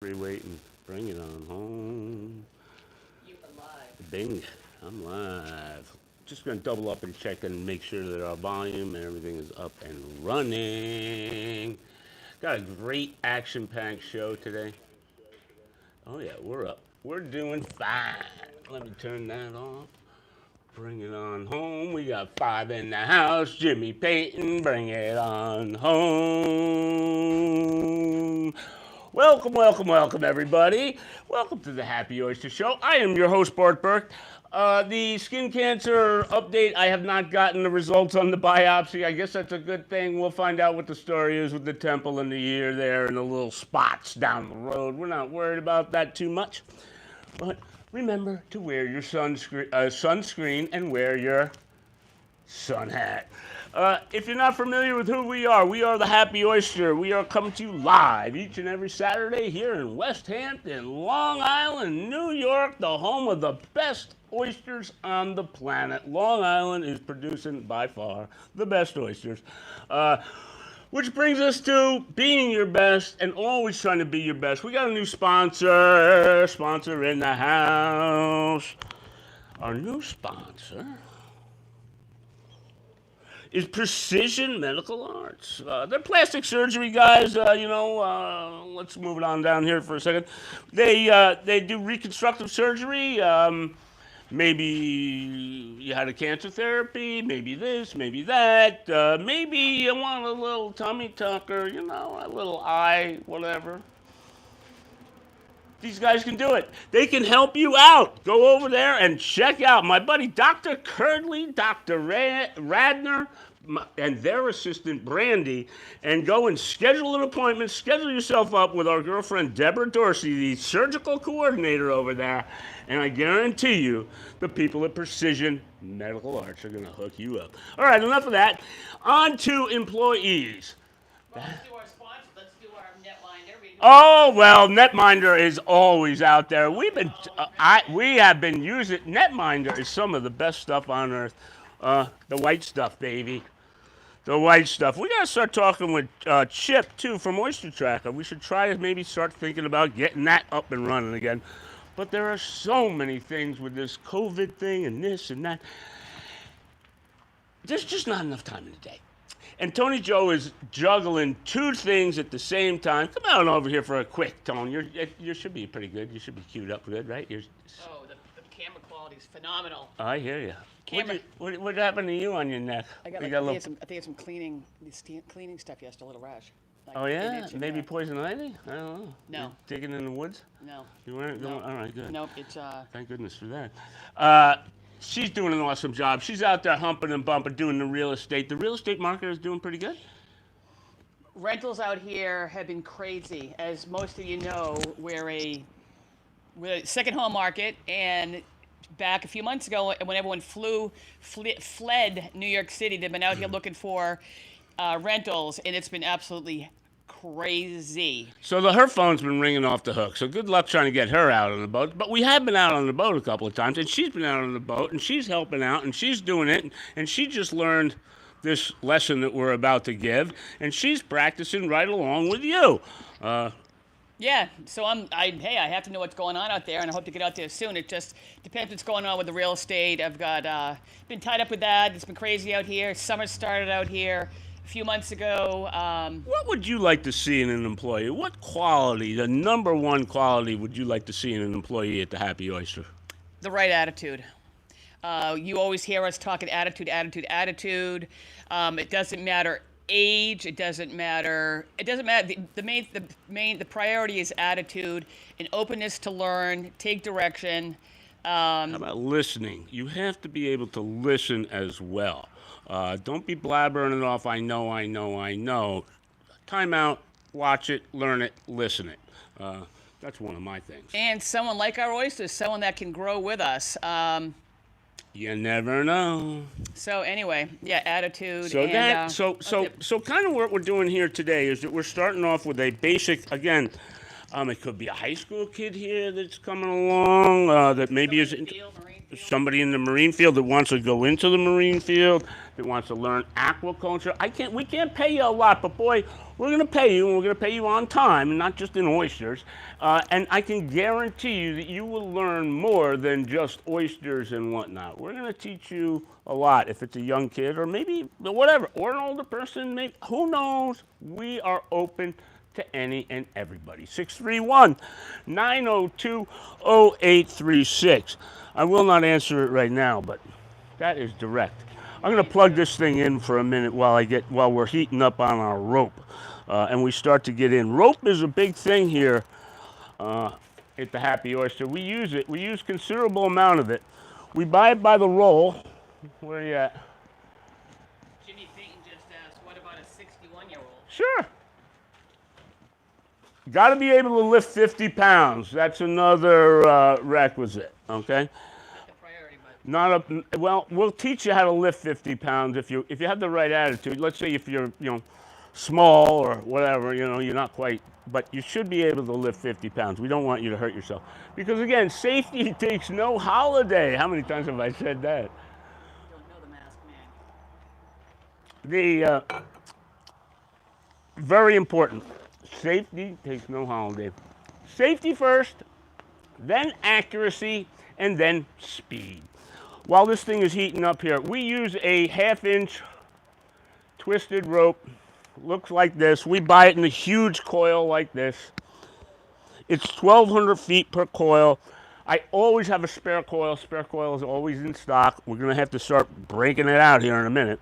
Waiting. Bring it on home. You are live. Bing. I'm live. Just going to double up and check and make sure that our volume and everything is up and running. Got a great action packed show today. Oh, yeah, we're up. We're doing fine. Let me turn that off. Bring it on home. We got five in the house. Jimmy Payton, bring it on home. Welcome, welcome, welcome, everybody. Welcome to the Happy Oyster Show. I am your host, Bart Burke. The skin cancer update, I have not gotten the results on the biopsy. I guess that's a good thing. We'll find out what the story is with the temple and the ear there and the little spots down the road. We're not worried about that too much. But remember to wear your sunscreen and wear your sun hat. If you're not familiar with who we are the Happy Oyster. We are coming to you live each and every Saturday here in West Hampton, Long Island, New York, the home of the best oysters on the planet. Long Island is producing by far the best oysters. Which brings us to being your best and always trying to be your best. We got a new sponsor in the house. Our new sponsor is Precision Medical Arts. They're plastic surgery guys. Let's move it on down here for a second. They do reconstructive surgery. Maybe you had a cancer therapy, maybe this, maybe that. Maybe you want a little tummy tucker, a little eye, whatever. These guys can do it. They can help you out. Go over there and check out my buddy Dr. Curdley, Dr. Radner, and their assistant Brandy, and go and schedule an appointment. Schedule yourself up with our girlfriend Deborah Dorsey, the surgical coordinator over there, and I guarantee you the people at Precision Medical Arts are going to hook you up. All right, enough of that. On to employees. Well, let's do our sponsor. Let's do our NETMINDER. Oh well, NETMINDER is always out there. We have been using NETMINDER is some of the best stuff on earth. The white stuff, baby. The white stuff. We gotta start talking with Chip too from OysterTracker. We should try to maybe start thinking about getting that up and running again. But there are so many things with this COVID thing and this and that. There's just not enough time in the day. And Tony Joe is juggling two things at the same time. Come on over here for a quick, Tony. You should be pretty good. You should be queued up good, right? Oh, the camera quality is phenomenal. I hear you. Camera. What happened to you on your neck? I think I had some cleaning stuff yesterday, a little rash. Like Oh yeah, itch in maybe there. poison ivy. I don't know. No. You digging in the woods. No. You weren't going. No. All right, good. Nope. It's Thank goodness for that. She's doing an awesome job. She's out there humping and bumping, doing the real estate. The real estate market is doing pretty good. rentals out here have been crazy. As most of you know, we're a second home market, and back a few months ago, when everyone fled New York City, they've been out here looking for rentals, and it's been absolutely crazy. So her phone's been ringing off the hook. So good luck trying to get her out on the boat. But we have been out on the boat a couple of times, and she's been out on the boat, and she's helping out, and she's doing it, and she just learned this lesson that we're about to give, and she's practicing right along with you. Yeah, so I have to know what's going on out there, and I hope to get out there soon. It just depends what's going on with the real estate. I've got been tied up with that. It's been crazy out here. Summer started out here a few months ago. What would you like to see in an employee? What quality, the number one quality, would you like to see in an employee at the Happy Oyster? The right attitude. You always hear us talking attitude. It doesn't matter age. It doesn't matter. The priority is attitude and openness to learn, take direction. How about listening? You have to be able to listen as well. Don't be blabbering it off. I know. Time out. Watch it. Learn it. Listen it. That's one of my things. And someone like our oysters, someone that can grow with us. You never know. So anyway, yeah, attitude. So and, so kind of what we're doing here today is that we're starting off with a basic. Again, it could be a high school kid here that's coming along that maybe is somebody in the marine field that wants to go into the marine field, that wants to learn aquaculture. We can't pay you a lot, but boy, We're going to pay you, and we're going to pay you on time, not just in oysters. And I can guarantee you that you will learn more than just oysters and whatnot. We're going to teach you a lot if it's a young kid or maybe whatever, or an older person, maybe, who knows? We are open to any and everybody. 631-902-0836. I will not answer it right now, but that is direct. I'm going to plug this thing in for a minute while we're heating up on our rope, and we start to get in. Rope is a big thing here at the Happy Oyster. We use it. We use considerable amount of it. We buy it by the roll. Where are you at? Jimmy Payton just asked, what about a 61-year-old? Sure. Got to be able to lift 50 pounds. That's another requisite. Okay. Well, we'll teach you how to lift 50 pounds if you have the right attitude. Let's say if you're small or whatever, you're not quite, but you should be able to lift 50 pounds. We don't want you to hurt yourself because again, safety takes no holiday. How many times have I said that? You don't know the masked man. Very important. Safety takes no holiday. Safety first, then accuracy, and then speed. While this thing is heating up here, we use a 1/2-inch twisted rope. Looks like this. We buy it in a huge coil like this. It's 1,200 feet per coil. I always have a spare coil. Spare coil is always in stock. We're going to have to start breaking it out here in a minute.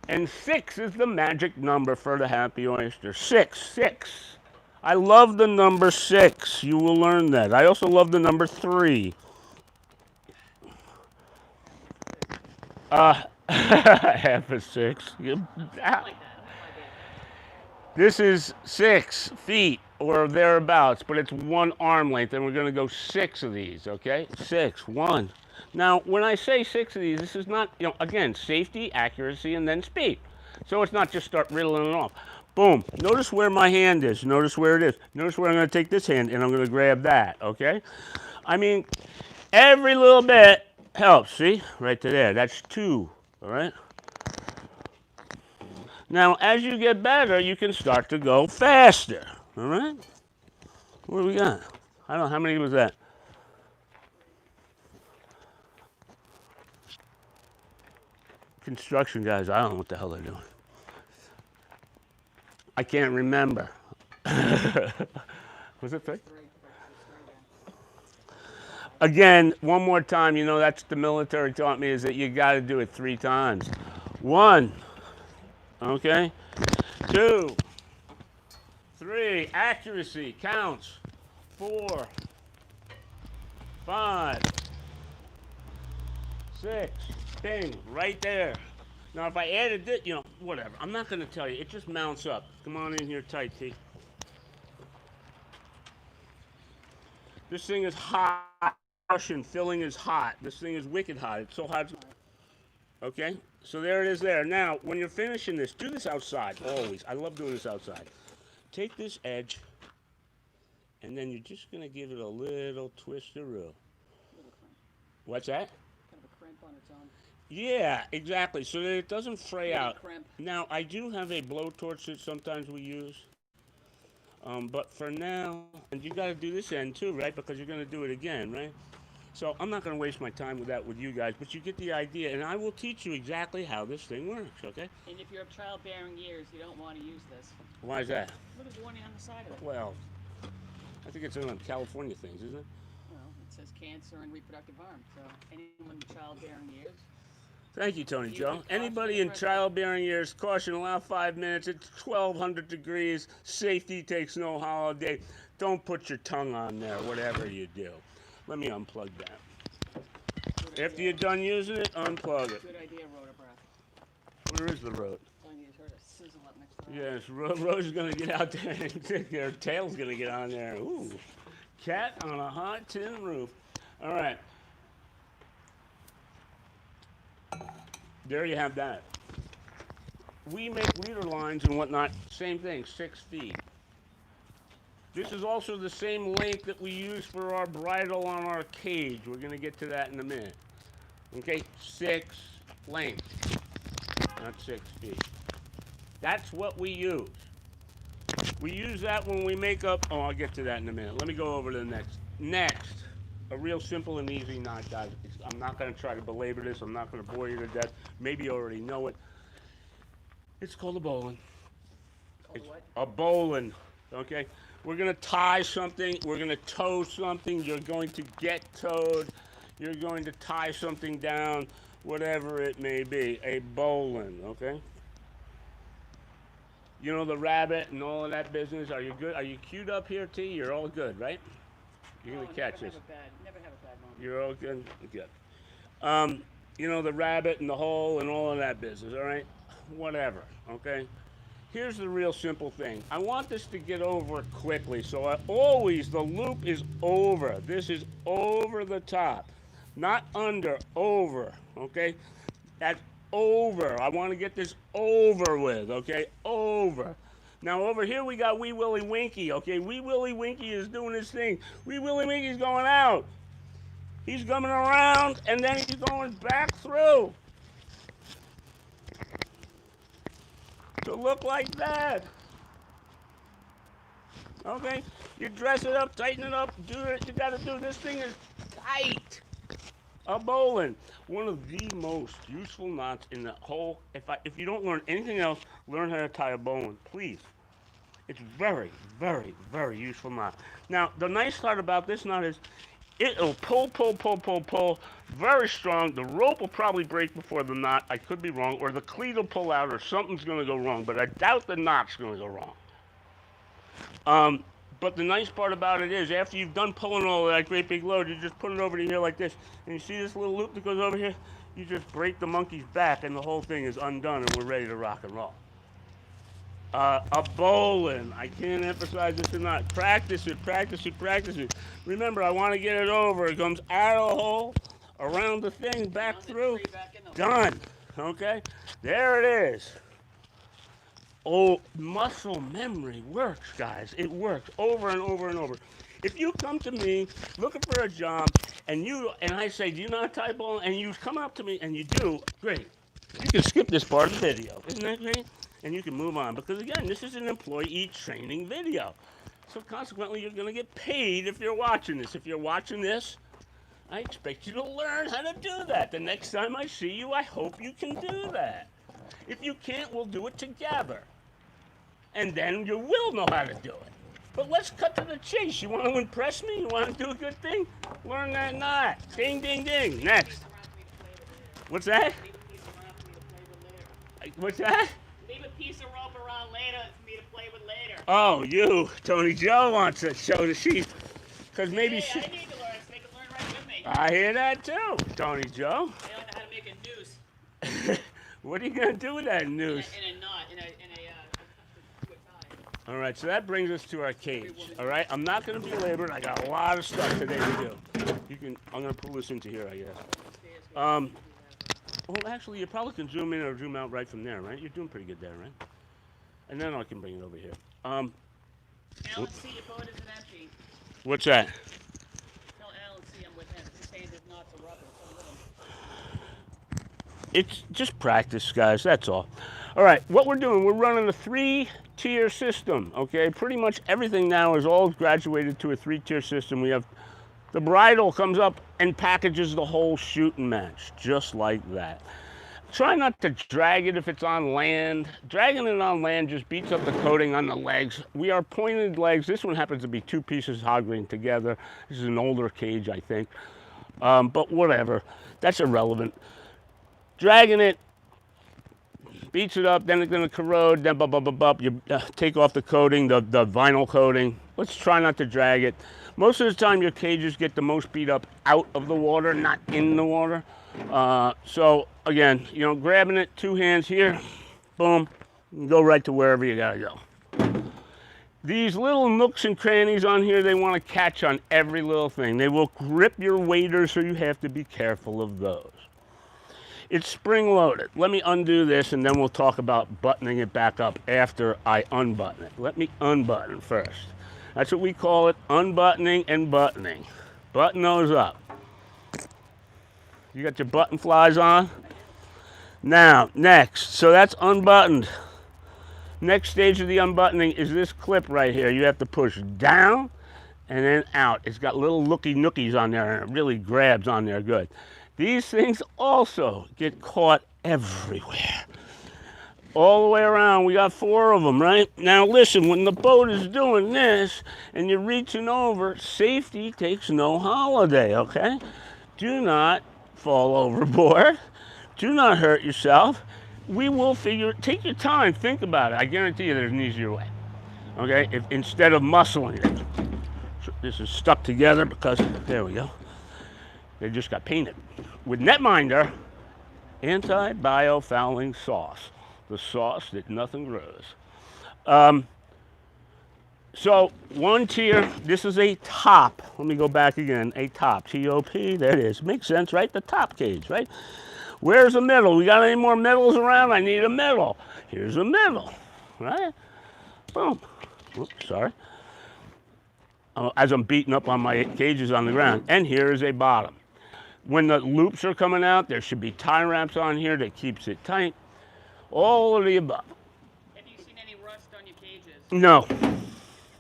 And 6 is the magic number for the Happy Oyster. 6. I love the number 6. You will learn that. I also love the number 3. Half a 6. This is 6 feet or thereabouts, but it's 1 arm length, and we're going to go 6 of these, okay? 6, 1. Now, when I say 6 of these, this is not, again, safety, accuracy, and then speed. So it's not just start riddling it off. Boom. Notice where my hand is. Notice where it is. Notice where I'm going to take this hand, and I'm going to grab that, okay? I mean, every little bit helps, see? Right to there. That's 2, all right? Now, as you get better, you can start to go faster, all right? What do we got? I don't know, how many was that? Construction guys, I don't know what the hell they're doing. I can't remember. Was it 3? Again, one more time, that's the military taught me is that you got to do it 3 times. 1, okay? 2, 3, accuracy, counts. 4, 5, 6, bing, right there. Now, if I added this, whatever. I'm not going to tell you. It just mounts up. Come on in here tight, T. This thing is hot. Russian filling is hot. This thing is wicked hot. It's so hot. Okay? So there it is there. Now, when you're finishing this, do this outside, always. I love doing this outside. Take this edge, and then you're just going to give it a little twist-a-roo. What's that? Kind of a crimp on its own. Yeah, exactly, so that it doesn't fray out. Now, I do have a blowtorch that sometimes we use. But for now, and you got to do this end too, right? Because you're going to do it again, right? So I'm not going to waste my time with that with you guys, but you get the idea, and I will teach you exactly how this thing works, okay? And if you're of childbearing years, you don't want to use this. Why is that? Look at the warning on the side of it. Well, I think it's one of them California things, isn't it? Well, it says cancer and reproductive harm, so anyone in childbearing years. Thank you, Tony Joe. Anybody in childbearing years, caution, allow 5 minutes. It's 1,200 degrees. Safety takes no holiday. Don't put your tongue on there, whatever you do. Let me unplug that. After you're done using it, unplug it. Good idea, rotor breath. Where is the road? I just heard a sizzle up next to the Yes, Rose is going to get out there and her tail's going to get on there. Ooh, cat on a hot tin roof. All right. There you have that. We make leader lines and whatnot, same thing, 6 feet. This is also the same length that we use for our bridle on our cage. We're going to get to that in a minute. Okay, 6 length, not 6 feet. That's what we use. We use that when we make up. Oh, I'll get to that in a minute. Let me go over to the next. Next, a real simple and easy knot, guys. I'm not going to try to belabor this. I'm not going to bore you to death. Maybe you already know it. It's called a bowline. It's a bowline. Okay? We're going to tie something. We're going to tow something. You're going to get towed. You're going to tie something down, whatever it may be. A bowline, okay? You know the rabbit and all of that business. Are you good? Are you queued up here, T? You're all good, right? You're gonna catch this. Never have a bad moment. You're all good. Good. You know the rabbit and the hole and all of that business. All right. Whatever. Okay. Here's the real simple thing. I want this to get over quickly, so the loop is over. This is over the top, not under. Over. Okay. That's over. I want to get this over with, okay? Over. Now over here we got Wee Willie Winky, okay? Wee Willie Winky is doing his thing. Wee Willie Winky's going out. He's coming around and then he's going back through. To look like that. Okay? You dress it up, tighten it up, do it. You gotta do this thing is tight. A bowline, one of the most useful knots in the whole. If you don't learn anything else, learn how to tie a bowline, please. It's very, very, very useful knot. Now, the nice part about this knot is it'll pull, very strong. The rope will probably break before the knot. I could be wrong, or the cleat will pull out, or something's going to go wrong. But I doubt the knot's going to go wrong. But the nice part about it is, after you've done pulling all of that great big load, you just put it over to here like this. And you see this little loop that goes over here? You just break the monkey's back, and the whole thing is undone, and we're ready to rock and roll. A bowline. I can't emphasize this enough. Practice it, practice it, practice it. Remember, I want to get it over. It comes out of the hole, around the thing, back through. Done. Okay? There it is. Oh, muscle memory works, guys. It works over and over and over. If you come to me looking for a job and I say, do you know how to tie a bowline? And you come up to me and you do, great. You can skip this part of the video. Isn't that great? And you can move on. Because again, this is an employee training video. So consequently, you're going to get paid if you're watching this. If you're watching this, I expect you to learn how to do that. The next time I see you, I hope you can do that. If you can't, we'll do it together. And then you will know how to do it. But let's cut to the chase. You want to impress me? You want to do a good thing? Learn that knot. Ding, ding, ding. Next. What's that? What's that? Leave a piece of rope around later for me to play with later. Oh, you. Tony Joe wants to show the sheep. Because maybe she... I need to learn, so they can learn right with me. I hear that too, Tony Joe. I don't know how to make a noose. What are you going to do with that noose? In a knot, in a tie. All right, so that brings us to our cage. All right, I'm not going to belabor it. I got a lot of stuff today to do. I'm going to pull this into here, I guess. Well, actually, you probably can zoom in or zoom out right from there, right? You're doing pretty good there, right? And then I can bring it over here. Alan, see your boat isn't empty. What's that? Tell Alan, see I'm with him. He's saying there's knots of rubber. So with him. It's just practice, guys. That's all. All right, what we're doing, we're running a 3-tier system, okay? Pretty much everything now is all graduated to a 3-tier system. We have the bridle comes up and packages the whole shooting match, just like that. Try not to drag it if it's on land. Dragging it on land just beats up the coating on the legs. We are pointed legs. This one happens to be 2 pieces hoggling together. This is an older cage, I think. But whatever, that's irrelevant. Dragging it beats it up, then it's going to corrode, then you take off the coating, the vinyl coating. Let's try not to drag it. Most of the time your cages get the most beat up out of the water, not in the water. So again, grabbing it, 2 hands here, boom, and go right to wherever you gotta go. These little nooks and crannies on here, they want to catch on every little thing. They will grip your waders, so you have to be careful of those. It's spring loaded. Let me undo this and then we'll talk about buttoning it back up after I unbutton it. Let me unbutton first. That's what we call it, unbuttoning and buttoning. Button those up. You got your button flies on? Now, next, so that's unbuttoned. Next stage of the unbuttoning is this clip right here. You have to push down and then out. It's got little looky nookies on there, and it really grabs on there good. These things also get caught everywhere. All the way around, we got 4 of them, right? Now listen, when the boat is doing this and you're reaching over, safety takes no holiday, okay? Do not fall overboard. Do not hurt yourself. We will take your time, think about it. I guarantee you there's an easier way, okay? If instead of muscling it. This is stuck together because, there we go. They just got painted. With NETMINDER, anti-biofouling sauce. The sauce that nothing grows. So 1 tier, this is a top. Let me go back again, a top, T-O-P, there it is. Makes sense, right? The top cage, right? Where's the middle? We got any more middles around? I need a middle. Here's a middle, right? Boom. Oops, sorry. As I'm beating up on my cages on the ground. And here is a bottom. When the loops are coming out, there should be tie wraps on here that keeps it tight. All of the above. Have you seen any rust on your cages? No,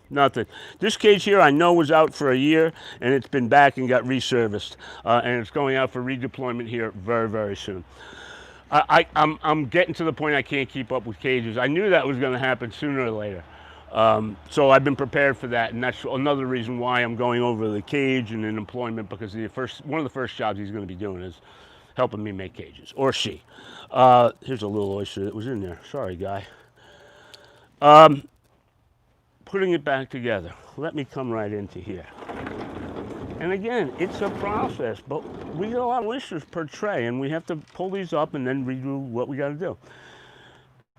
nothing. This cage here I know was out for a year, and it's been back and got reserviced. And it's going out for redeployment here very, very soon. I'm getting to the point I can't keep up with cages. I knew that was going to happen sooner or later. So I've been prepared for that, and that's another reason why I'm going over the cage and in employment, because one of the first jobs he's going to be doing is helping me make cages, or she. Here's a little oyster that was in there. Sorry, guy. Putting it back together. Let me come right into here. And again, it's a process, but we get a lot of oysters per tray, and we have to pull these up and then redo what we got to do.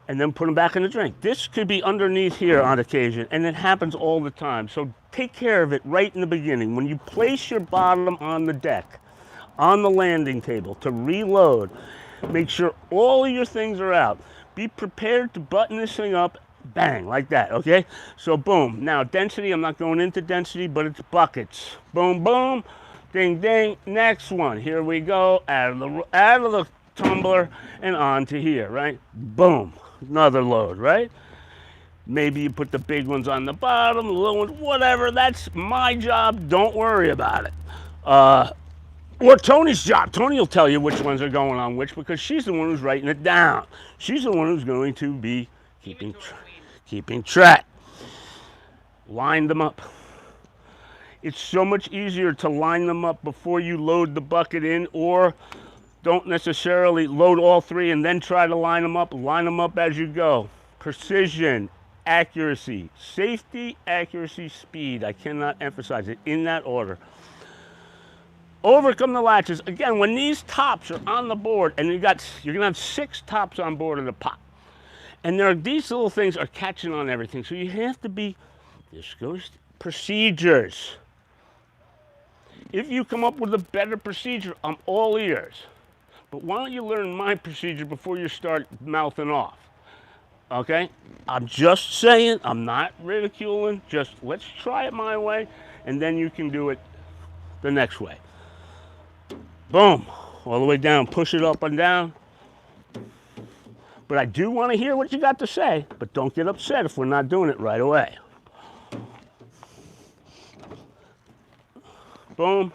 And then put them back in the drink. This could be underneath here on occasion, and it happens all the time. So take care of it right in the beginning. When you place your bottom on the deck, on the landing table to reload, make sure all of your things are out. Be prepared to button this thing up, bang, like that, okay? So boom. Now density, I'm not going into density, but it's buckets. Boom, boom, ding, ding. Next one, here we go, out of the tumbler and onto here, right? Boom. Another load, right? Maybe you put the big ones on the bottom, the little ones, whatever. That's my job. Don't worry about it. Or Tony's job. Tony will tell you which ones are going on which, because she's the one who's writing it down. She's the one who's going to be keeping track. Line them up. It's so much easier to line them up before you load the bucket in, or don't necessarily load all 3 and then try to line them up. Line them up as you go. Precision, accuracy, safety, accuracy, speed. I cannot emphasize it in that order. Overcome the latches. Again, when these tops are on the board, and you're going to have 6 tops on board of the pot, and these little things are catching on everything. So you have to be, this goes procedures. If you come up with a better procedure, I'm all ears. But why don't you learn my procedure before you start mouthing off? Okay? I'm just saying, I'm not ridiculing, just let's try it my way, and then you can do it the next way. Boom, all the way down, push it up and down. But I do want to hear what you got to say, but don't get upset if we're not doing it right away. Boom.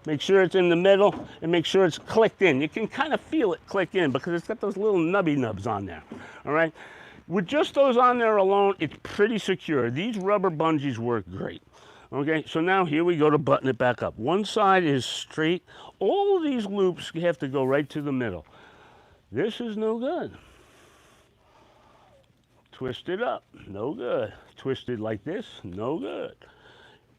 Make sure it's in the middle, and make sure it's clicked in. You can kind of feel it click in because it's got those little nubby nubs on there, all right? With just those on there alone, it's pretty secure. These rubber bungees work great, okay? So now here we go to button it back up. One side is straight. All of these loops have to go right to the middle. This is no good. Twist it up, no good. Twisted like this, no good.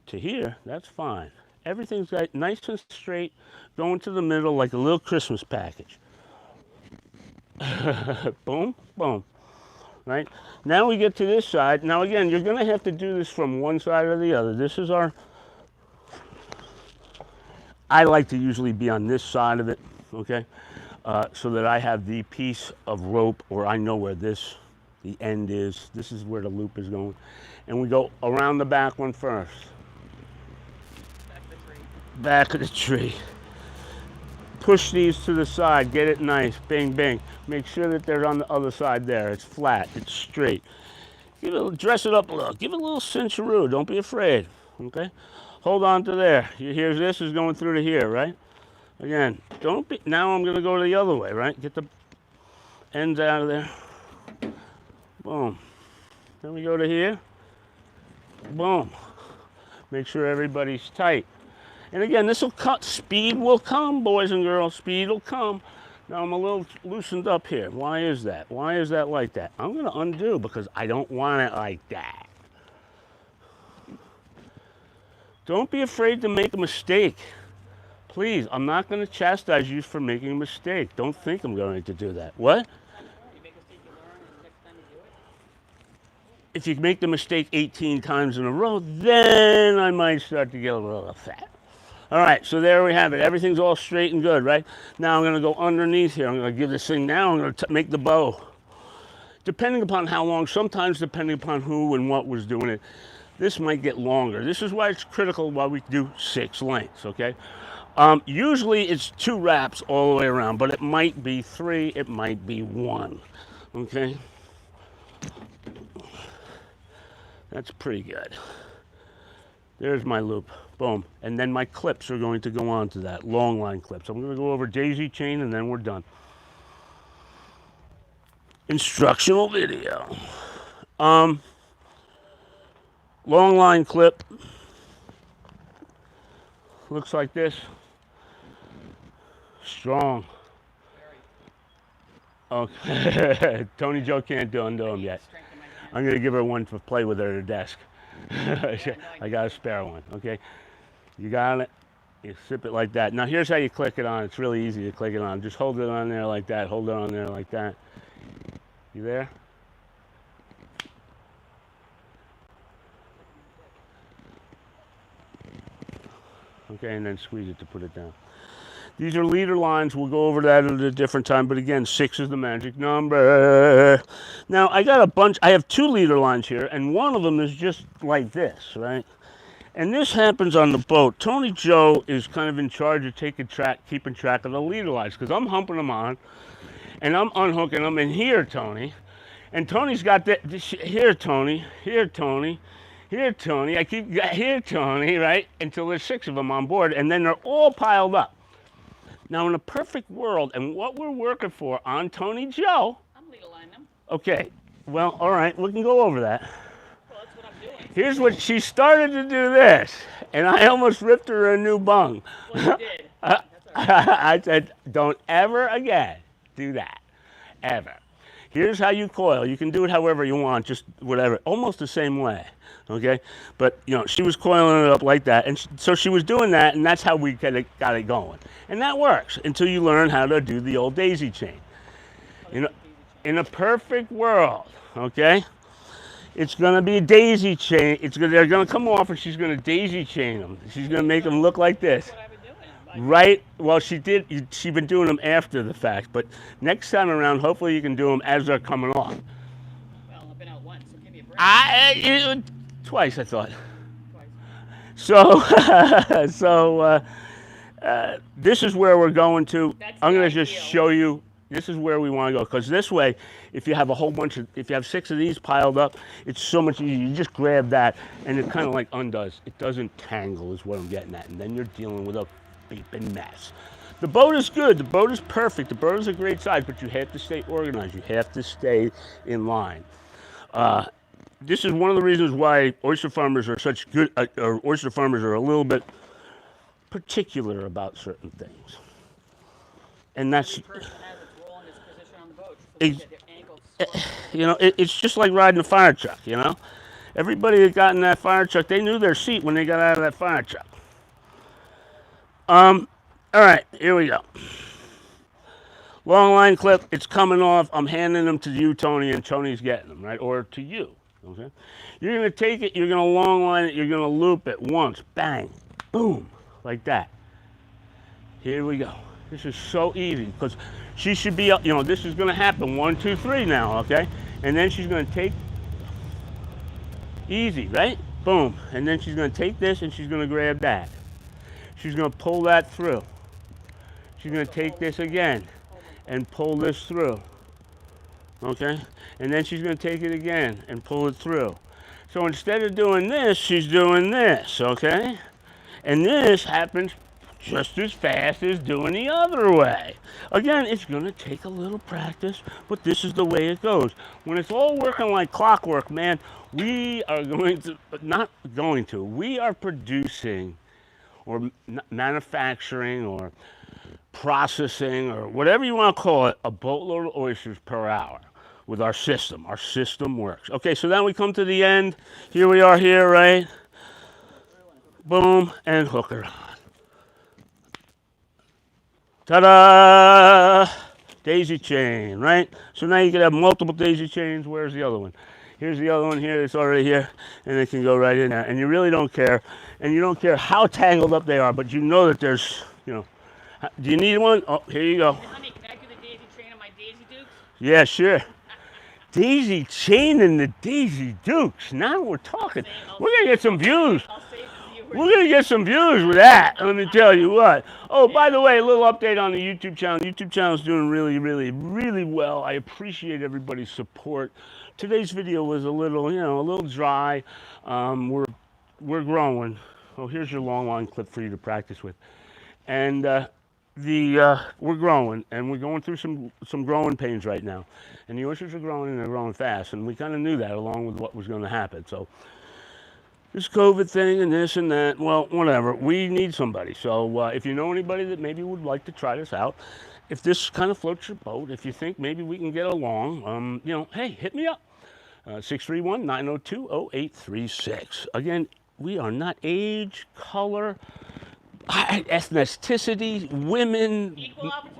To here, that's fine. Everything's got nice and straight, going to the middle like a little Christmas package. Boom, boom. Right? Now we get to this side. Now again, you're going to have to do this from one side or the other. This is I like to usually be on this side of it, okay? So that I have the piece of rope, or I know where the end is. This is where the loop is going. And we go around the back one first. Back of the tree. push these to the side, get it nice, bing, bing. Make sure that they're on the other side there. It's flat, it's straight. Dress it up a little. Give it a little cincheroo. Don't be afraid, okay? Hold on to there. Here's this is going through to here, right? Again, don't be, now I'm gonna go the other way, right? Get the ends out of there. Boom. Then we go to here. Boom. Make sure everybody's tight. And again, this will cut. Speed will come, boys and girls. Speed will come. Now I'm a little loosened up here. Why is that? Why is that like that? I'm going to undo because I don't want it like that. Don't be afraid to make a mistake. Please, I'm not going to chastise you for making a mistake. Don't think I'm going to do that. What? If you make the mistake 18 times in a row, then I might start to get a little upset. All right, so there we have it. Everything's all straight and good, right? Now I'm going to go underneath here. I'm going to give this thing now. I'm going to make the bow. Depending upon how long, sometimes depending upon who and what was doing it, this might get longer. This is why it's critical why we do 6 lengths, okay? Usually it's 2 wraps all the way around, but it might be 3, it might be 1, okay? That's pretty good. There's my loop, boom. And then my clips are going to go on to that, long line clips. I'm gonna go over daisy chain and then we're done. Instructional video. Long line clip. Looks like this. Strong. Okay, Tony Joe can't undo them yet. I'm gonna give her one to play with her at her desk. I got a spare one, okay? You got it, you sip it like that. Now here's how you click it on. It's really easy to click it on. Just hold it on there like that, hold it on there like that. You there? Okay, and then squeeze it to put it down. These are leader lines. We'll go over that at a different time, but again, 6 is the magic number. Now, I got a bunch. I have 2 leader lines here, and one of them is just like this, right? And this happens on the boat. Tony Joe is kind of in charge of keeping track of the leader lines, because I'm humping them on, and I'm unhooking them, and here, Tony. And Tony's got this, here, Tony, here, Tony, here, Tony. I keep, here, Tony, right? Until there's 6 of them on board, and then they're all piled up. Now, in a perfect world, and what we're working for on Tony Joe. I'm legal line them. Okay, well, all right, we can go over that. Well, that's what I'm doing. Here's what she started to do this, and I almost ripped her a new bung. Well, you did. That's all right. I said, don't ever again do that, ever. Here's how you coil. You can do it however you want, just whatever, almost the same way, okay? But, you know, she was coiling it up like that, and so she was doing that, and that's how we got it going. And that works until you learn how to do the old daisy chain. In a perfect world, okay? It's going to be a daisy chain. They're going to come off, and she's going to daisy chain them. She's going to make them look like this. That's what I've been doing. Right? Well, she's been doing them after the fact, but next time around, hopefully you can do them as they're coming off. Well, I've been out once, so give me a break. Twice, I thought. Twice. So, this is where we're going to. That's I'm going the to just ideal. show you. This is where we want to go, because this way, if you have a whole bunch of, if you have 6 of these piled up, it's so much easier. You just grab that, and it kind of like undoes. It doesn't tangle, is what I'm getting at, and then you're dealing with a beeping mess. The boat is good. The boat is perfect. The boat is a great size, but you have to stay organized. You have to stay in line. This is one of the reasons why oyster farmers are such good, or oyster farmers are a little bit particular about certain things. And that's, Every person has its role in its position on the boat. So they get their ankles sore. you know, it's just like riding a fire truck, you know? Everybody that got in that fire truck, they knew their seat when they got out of that fire truck. All right, here we go. Long line clip, it's coming off. I'm handing them to you, Tony, and Tony's getting them, right? Or to you, okay? You're going to take it, you're going to long line it, you're going to loop it once, bang, boom, like that. Here we go. This is so easy, because she should be, you know, this is going to happen 1, 2, 3 now, okay? And then she's going to take, easy, right? Boom. And then she's going to take this and she's going to grab that. She's going to pull that through. she's going to take this again and pull this through. Okay? And then she's going to take it again and pull it through. So instead of doing this, she's doing this, okay? And this happens just as fast as doing the other way. Again, it's going to take a little practice, but this is the way it goes. When it's all working like clockwork, man, we are we are producing or manufacturing or processing or whatever you want to call it, a boatload of oysters per hour with our system. Our system works. Okay, so then we come to the end. Here we are here, right? Boom, and hook her on. Ta-da! Daisy chain, right? So now you can have multiple daisy chains. Where's the other one? Here's the other one here. It's already here, and it can go right in there. And you really don't care, and you don't care how tangled up they are, but you know that there's, you know. Do you need one? Oh, here you go. Honey, can I do the daisy chain on my Daisy Dukes? Yeah, sure. Daisy chain and the Daisy Dukes. Now we're talking. We're gonna get some views. I'll save the viewers. We're going to get some views with that, let me tell you what. Oh, by the way, a little update on the YouTube channel. The YouTube channel is doing really, really, really well. I appreciate everybody's support. Today's video was a little, a little dry. We're growing. Oh, here's your long line clip for you to practice with. And we're growing, and we're going through some growing pains right now. And the oysters are growing, and they're growing fast. And we kind of knew that along with what was going to happen. So this COVID thing and this and that, well, whatever. We need somebody. So if you know anybody that maybe would like to try this out, if this kind of floats your boat, if you think maybe we can get along, hey, hit me up. 631-902-0836. Again, we are not age, color, ethnicity, women,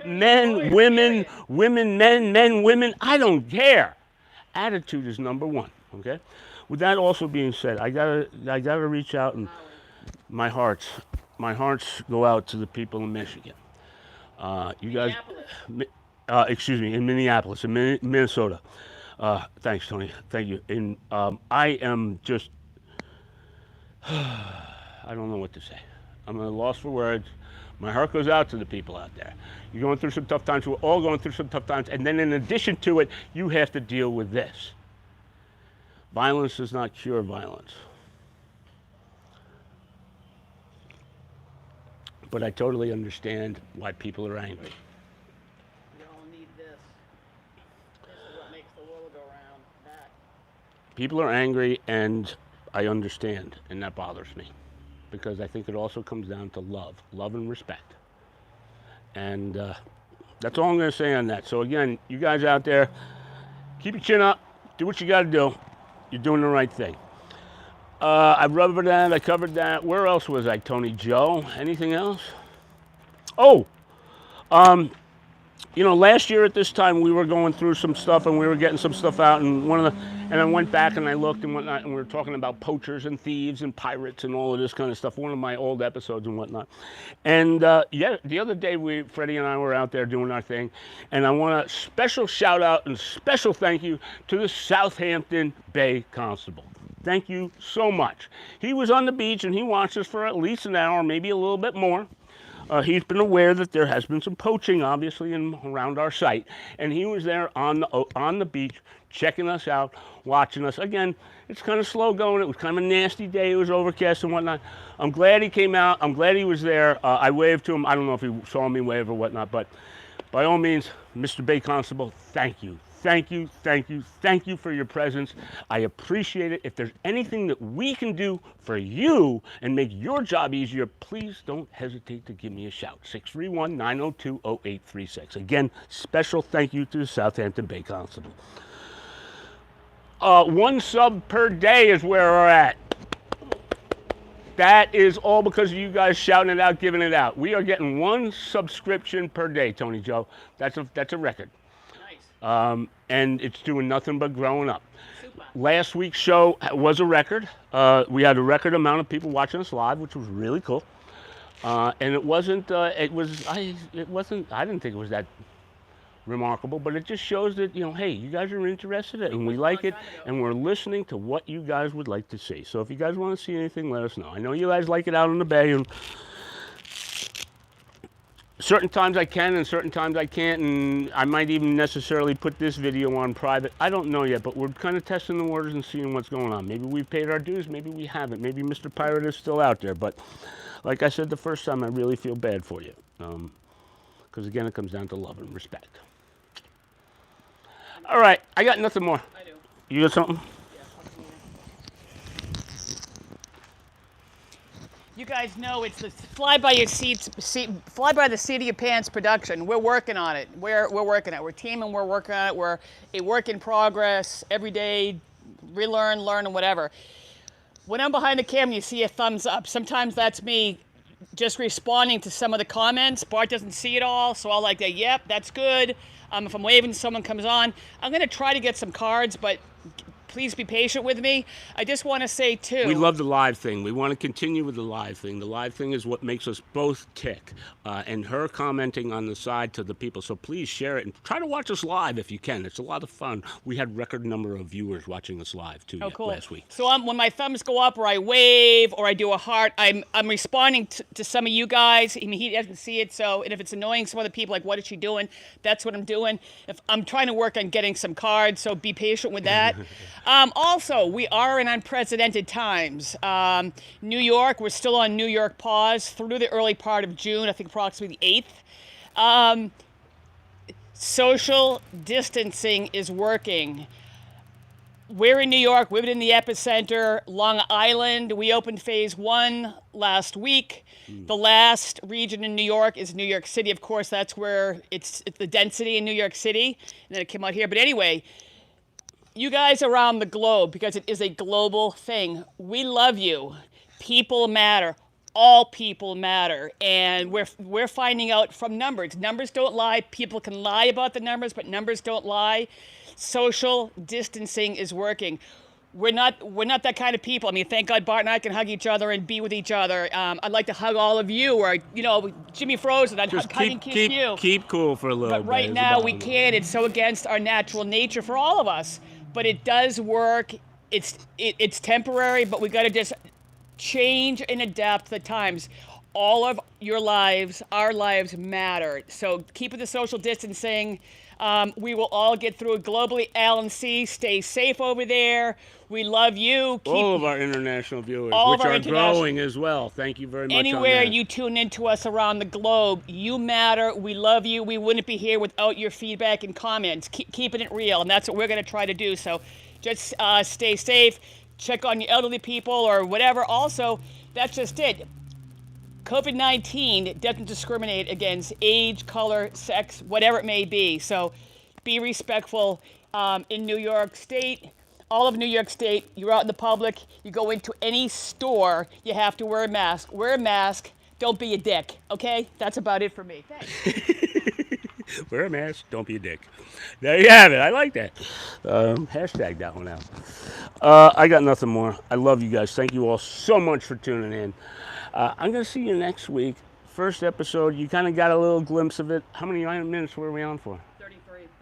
men, women, men, women. I don't care. Attitude is number one, okay? With that also being said, I gotta reach out, and my hearts go out to the people in Michigan. You guys, in Minneapolis, in Minnesota. Thanks, Tony. Thank you. And I am just, I don't know what to say. I'm at a loss for words. My heart goes out to the people out there. You're going through some tough times. We're all going through some tough times. And then in addition to it, you have to deal with this. Violence does not cure violence. But I totally understand why people are angry. We all need this. This is what makes the world go round. That. People are angry, and I understand, and that bothers me. Because I think it also comes down to love and respect. And that's all I'm going to say on that. So again, you guys out there, keep your chin up, do what you got to do. You're doing the right thing. I covered that. I covered that. Where else was I, Tony Joe? Anything else? Oh, last year at this time we were going through some stuff and we were getting some stuff out, and I went back and I looked and whatnot, and we were talking about poachers and thieves and pirates and all of this kind of stuff. One of my old episodes and whatnot. And the other day Freddie and I were out there doing our thing, and I want a special shout out and special thank you to the Southampton Bay Constable. Thank you so much. He was on the beach and he watched us for at least an hour, maybe a little bit more. He's been aware that there has been some poaching, obviously, around our site, and he was there on the beach, checking us out, watching us. Again, it's kind of slow going. It was kind of a nasty day. It was overcast and whatnot. I'm glad he came out. I'm glad he was there. I waved to him. I don't know if he saw me wave or whatnot, but by all means, Mr. Bay Constable, thank you. Thank you, thank you, thank you for your presence. I appreciate it. If there's anything that we can do for you and make your job easier, please don't hesitate to give me a shout. 631-902-0836. Again, special thank you to the Southampton Bay Constable. 1 sub per day is where we're at. That is all because of you guys shouting it out, giving it out. We are getting 1 subscription per day, Tony Joe. That's a record. And it's doing nothing but growing up. Super. Last week's show was a record. We had a record amount of people watching us live, which was really cool. And it wasn't. I didn't think it was that remarkable, but it just shows that hey, you guys are interested in it, and we like it, and we're listening to what you guys would like to see. So if you guys want to see anything, let us know. I know you guys like it out on the bay, and certain times I can and certain times I can't, and I might even necessarily put this video on private. I don't know yet, but we're kind of testing the waters and seeing what's going on. Maybe we've paid our dues, maybe we haven't. Maybe Mr. Pirate is still out there, but like I said the first time, I really feel bad for you. Because again, it comes down to love and respect. All right, I got nothing more. I do. You got something? You guys know it's the fly by your seats, fly by the seat of your pants production. We're working on it. We're working on it. We're teaming. We're working on it. We're a work in progress. Every day, relearn, learn, and whatever. When I'm behind the camera, you see a thumbs up. Sometimes that's me just responding to some of the comments. Bart doesn't see it all, so I'll like that. Yep, that's good. If I'm waving, someone comes on. I'm gonna try to get some cards, but please be patient with me. I just want to say, too. We love the live thing. We want to continue with the live thing. The live thing is what makes us both tick. And her commenting on the side to the people. So please share it and try to watch us live if you can. It's a lot of fun. We had record number of viewers watching us live, too, cool. last week. So when my thumbs go up or I wave or I do a heart, I'm responding to some of you guys. I mean, he doesn't see it. So, and if it's annoying some other people, like, what is she doing? That's what I'm doing. If I'm trying to work on getting some cards, so be patient with that. Also, we are in unprecedented times. New York, we're still on New York pause through the early part of June, I think approximately the 8th. Social distancing is working. We're in New York, we've been in the epicenter, Long Island. We opened phase 1 last week. The last region in New York is New York City. Of course, that's where it's the density in New York City. And then it came out here. But anyway, you guys around the globe, because it is a global thing, we love you. People matter. All people matter. And we're finding out from numbers. Numbers don't lie. People can lie about the numbers, but numbers don't lie. Social distancing is working. We're not that kind of people. I mean, thank God Bart and I can hug each other and be with each other. I'd like to hug all of you, or, you know, Jimmy Frozen, I'd hug and kiss you. Keep cool for a little bit. But right now we can't. It's so against our natural nature for all of us. But it does work. It's temporary, but we got to just change and adapt to the times. All of your lives, our lives matter. So keep with the social distancing. We will all get through it globally. Alan C., stay safe over there. We love you. All of our international viewers, which are growing as well. Thank you very much. Anywhere you tune into us around the globe, you matter. We love you. We wouldn't be here without your feedback and comments. Keeping it real, and that's what we're going to try to do. So just stay safe. Check on your elderly people or whatever. Also, that's just it. COVID-19 doesn't discriminate against age, color, sex, whatever it may be. So be respectful. In New York State, all of New York State, you're out in the public, you go into any store, you have to wear a mask. Wear a mask. Don't be a dick, okay? That's about it for me. Thanks. Wear a mask. Don't be a dick. There you have it. I like that. Hashtag that one out. I got nothing more. I love you guys. Thank you all so much for tuning in. I'm going to see you next week. First episode, you kind of got a little glimpse of it. How many minutes were we on for?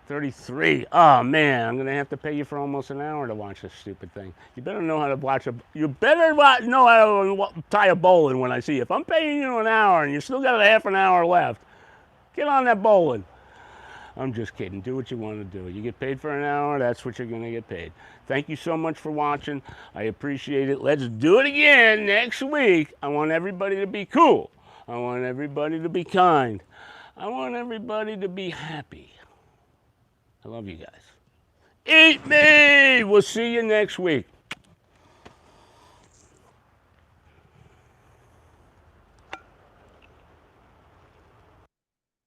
33. Oh, man, I'm going to have to pay you for almost an hour to watch this stupid thing. You better know how to watch you better know how to tie a bowling when I see you. If I'm paying you an hour and you still got a half an hour left, get on that bowling. I'm just kidding. Do what you want to do. You get paid for an hour, that's what you're going to get paid. Thank you so much for watching. I appreciate it. Let's do it again next week. I want everybody to be cool. I want everybody to be kind. I want everybody to be happy. I love you guys. Eat me! We'll see you next week.